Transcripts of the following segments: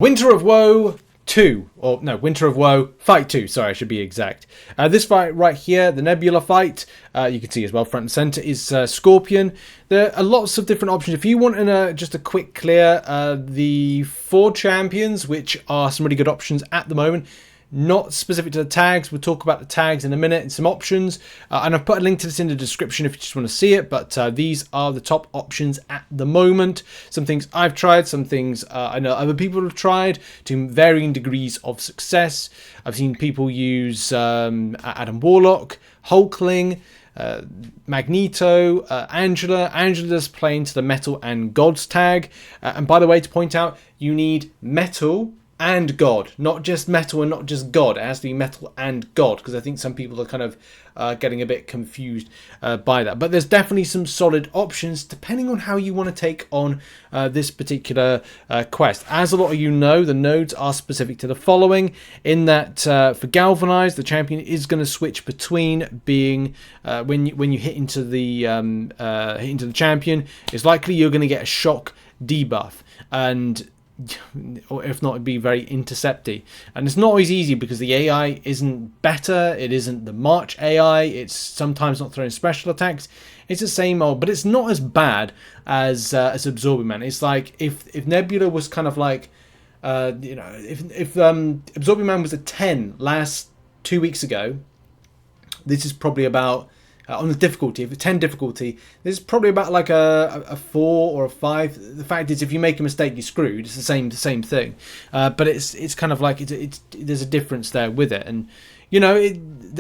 Winter of Woe 2, or no, Winter of Woe Fight 2, sorry, I should be exact. This fight right here, the Nebula fight, you can see as well, front and center, is Scorpion. There are lots of different options. If you want just a quick clear, the 4 champions, which are some really good options at the moment, not specific to the tags. We'll talk about the tags in a minute and some options. And I've put a link to this in the description if you just want to see it. But these are the top options at the moment. Some things I've tried, some things I know other people have tried to varying degrees of success. I've seen people use Adam Warlock, Hulkling, Magneto, Angela. Angela's playing to the Metal and Gods tag. And by the way, to point out, you need Metal and God, not just metal and not just God. It has to be metal and God, because I think some people are kind of getting a bit confused by that. But there's definitely some solid options depending on how you want to take on this particular quest. As a lot of you know, the nodes are specific to the following, in that for Galvanize, the champion is going to switch between being when you hit into the champion, it's likely you're going to get a shock debuff, and or if not, it'd be very intercepty. And it's not always easy because the AI isn't better, it isn't the March AI, it's sometimes not throwing special attacks. It's the same old, but it's not as bad as Absorbing Man. It's like if Nebula was kind of like if Absorbing Man was a 10 last 2 weeks ago, this is probably about on the difficulty, if it's 10 difficulty, this is probably about like a 4 or a 5. The fact is, if you make a mistake, you're screwed. It's the same thing. But it's kind of like there's a difference there with it. And you know,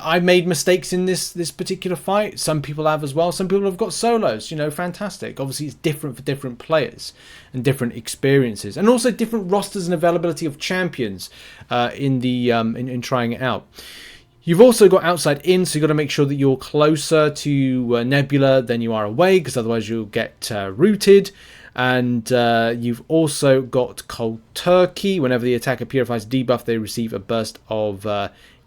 I made mistakes in this particular fight. Some people have as well. Some people have got solos. You know, fantastic. Obviously, it's different for different players and different experiences, and also different rosters and availability of champions in trying it out. You've also got outside in, so you've got to make sure that you're closer to Nebula than you are away, because otherwise you'll get rooted. And you've also got Cold Turkey. Whenever the attacker purifies debuff, they receive a burst of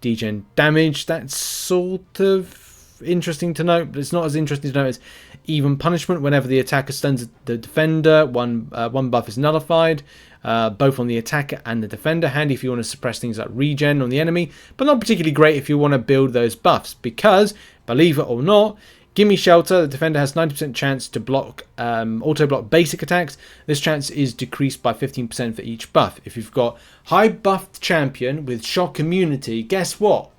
degen damage. That's sort of interesting to note, but it's not as interesting to note as Even Punishment. Whenever the attacker stuns the defender, one buff is nullified. Both on the attacker and the defender. Handy if you want to suppress things like regen on the enemy, but not particularly great if you want to build those buffs, because, believe it or not, Gimme Shelter, the defender has 90% chance to block auto-block basic attacks. This chance is decreased by 15% for each buff. If you've got high buffed champion with shock immunity, guess what?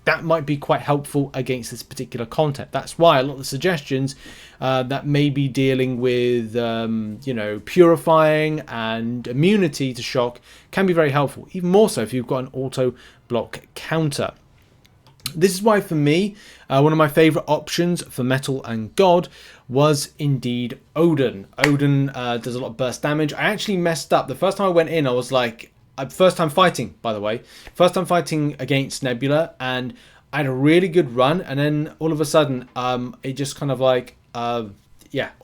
That might be quite helpful against this particular content. That's why a lot of the suggestions that may be dealing with, purifying and immunity to shock can be very helpful. Even more so if you've got an auto block counter. This is why, for me, one of my favourite options for Metal and God was indeed Odin. Odin does a lot of burst damage. I actually messed up. The first time I went in, I was like, first time fighting, by the way. First time fighting against Nebula, and I had a really good run, and then all of a sudden, it just kind of like, all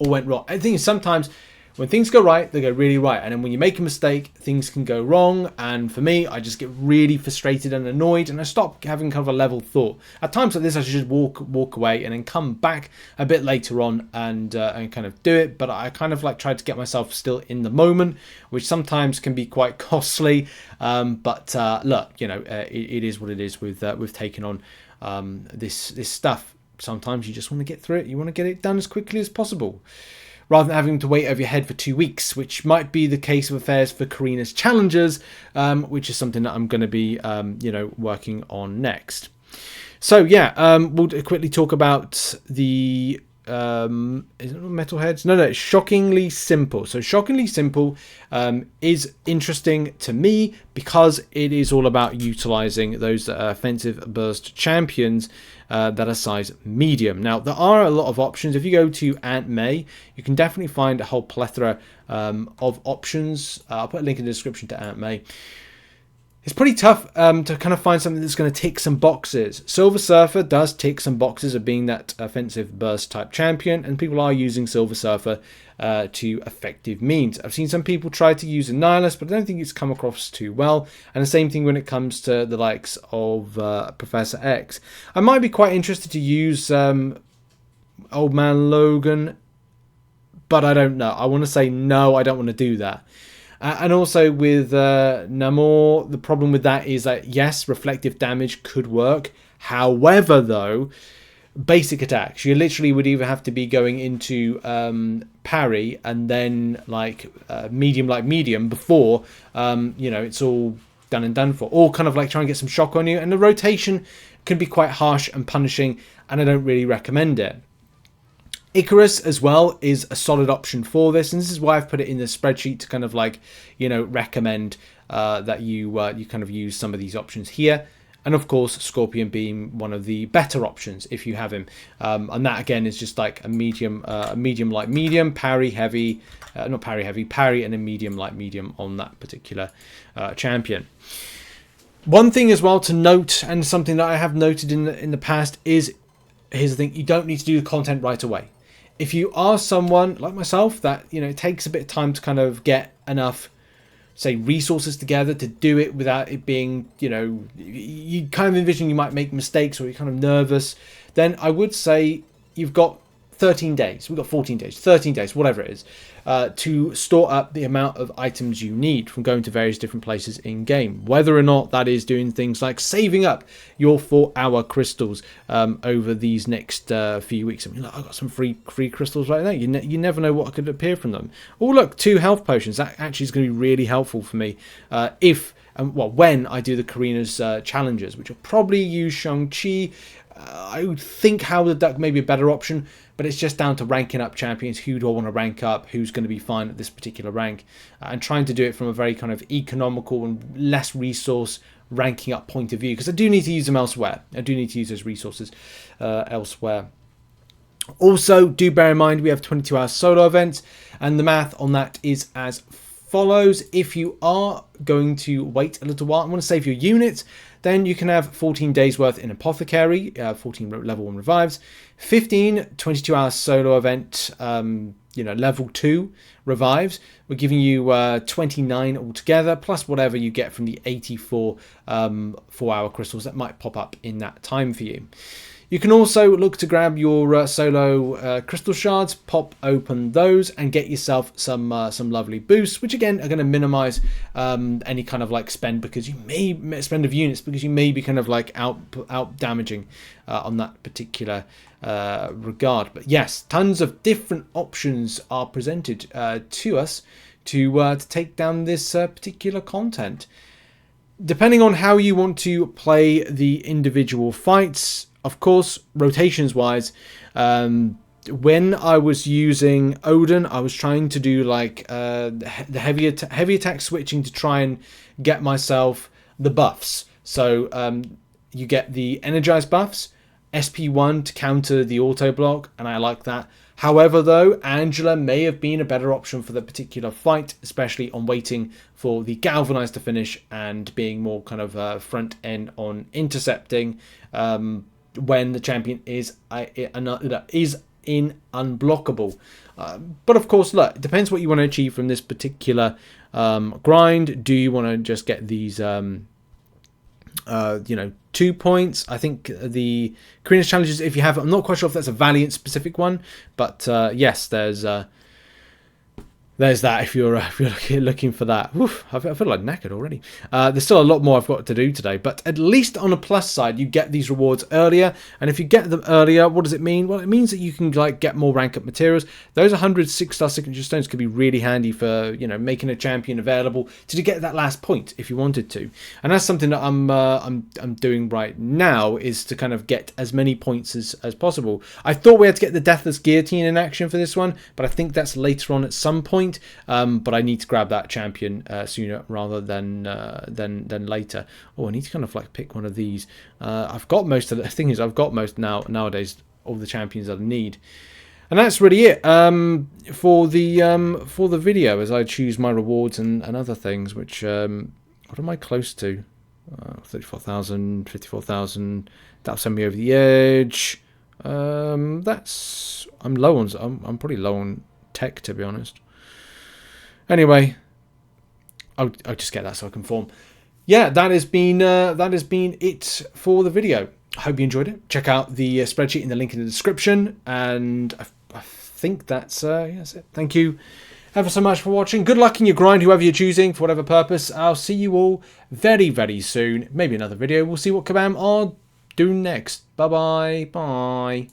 went wrong. I think sometimes when things go right, they go really right, and then when you make a mistake, things can go wrong. And for me, I just get really frustrated and annoyed, and I stop having kind of a level thought. At times like this, I should just walk away and then come back a bit later on and kind of do it. But I kind of like try to get myself still in the moment, which sometimes can be quite costly. But look, it is what it is with taking on this stuff. Sometimes you just want to get through it. You want to get it done as quickly as possible, rather than having to wait over your head for 2 weeks, which might be the case of affairs for Karina's Challengers, which is something that I'm going to be, working on next. So, we'll quickly talk about the... is it Metalheads? No, it's Shockingly Simple. So Shockingly Simple is interesting to me because it is all about utilizing those offensive burst champions that are size medium. Now, there are a lot of options. If you go to Aunt May, you can definitely find a whole plethora of options. I'll put a link in the description to Aunt May. It's pretty tough to kind of find something that's going to tick some boxes. Silver Surfer does tick some boxes of being that offensive burst type champion, and people are using Silver Surfer to effective means. I've seen some people try to use a Nihilist, but I don't think it's come across too well. And the same thing when it comes to the likes of Professor X. I might be quite interested to use Old Man Logan, but I don't know. I want to say no, I don't want to do that. And also with Namor, the problem with that is that, yes, reflective damage could work. However, though, basic attacks, you literally would either have to be going into parry and then like medium before it's all done and done for, or kind of like try and get some shock on you. And the rotation can be quite harsh and punishing, and I don't really recommend it. Icarus as well is a solid option for this, and this is why I've put it in the spreadsheet to kind of like recommend that you kind of use some of these options here. And of course, Scorpion being one of the better options if you have him. And that again is just like a medium, light, medium, parry, heavy, not parry, heavy, parry, and a medium, light, medium on that particular champion. One thing as well to note, and something that I have noted in the past, is here's the thing: you don't need to do the content right away. If you are someone like myself that it takes a bit of time to kind of get enough, say, resources together to do it without it being, you kind of envision you might make mistakes or you're kind of nervous, then I would say you've got 13 days, we've got 14 days, 13 days, whatever it is, to store up the amount of items you need from going to various different places in game. Whether or not that is doing things like saving up your 4-hour crystals over these next few weeks. I mean, look, I've got some free crystals right there. You never know what could appear from them. Oh, look, 2 health potions. That actually is going to be really helpful for me when I do the Karina's challenges, which will probably use Shang-Chi. I would think Howard the Duck may be a better option, but it's just down to ranking up champions. Who do I want to rank up? Who's going to be fine at this particular rank? And trying to do it from a very kind of economical and less resource ranking up point of view, because I do need to use them elsewhere. I do need to use those resources elsewhere. Also, do bear in mind we have 22-hour solo events, and the math on that is as follows. If you are going to wait a little while and want to save your units, then you can have 14 days worth in Apothecary, 14 level 1 revives, 15 22-hour solo event, level 2 revives. We're giving you 29 altogether, plus whatever you get from the 84 4-hour crystals that might pop up in that time for you. You can also look to grab your solo crystal shards, pop open those, and get yourself some lovely boosts, which again are going to minimize any kind of like spend, because you may spend of units, because you may be kind of like out damaging on that particular regard. But yes, tons of different options are presented to us to take down this particular content. Depending on how you want to play the individual fights, of course, rotations wise, when I was using Odin, I was trying to do like the heavy attack switching to try and get myself the buffs. So you get the energized buffs, SP1 to counter the auto block, and I like that. However, though, Angela may have been a better option for the particular fight, especially on waiting for the galvanize to finish and being more kind of front end on intercepting when the champion is in unblockable. But of course, look, it depends what you want to achieve from this particular grind. Do you want to just get these 2 points? I think the Karina's challenges, if you have, I'm not quite sure if that's a Valiant specific one, but yes, there's that if you're looking for that. Oof, I feel like knackered already. There's still a lot more I've got to do today, but at least on a plus side, you get these rewards earlier. And if you get them earlier, what does it mean? Well, it means that you can like get more rank up materials. Those 100 6-star signature stones could be really handy for making a champion available to get that last point if you wanted to. And that's something that I'm doing right now, is to kind of get as many points as possible. I thought we had to get the Deathless Guillotine in action for this one, but I think that's later on at some point. But I need to grab that champion sooner rather than later. Oh, I need to kind of like pick one of these. I've got most of the thing is I've got most nowadays all the champions that I need, and that's really it for the video as I choose my rewards and other things. Which what am I close to? 34,000, 54,000. That'll send me over the edge. I'm low on. I'm probably low on tech, to be honest. Anyway, I'll just get that so I can form. Yeah, that has been it for the video. I hope you enjoyed it. Check out the spreadsheet in the link in the description, and I think that's it. Thank you, ever so much for watching. Good luck in your grind, whoever you're choosing, for whatever purpose. I'll see you all very, very soon. Maybe another video. We'll see what Kabam are doing next. Bye-bye. Bye.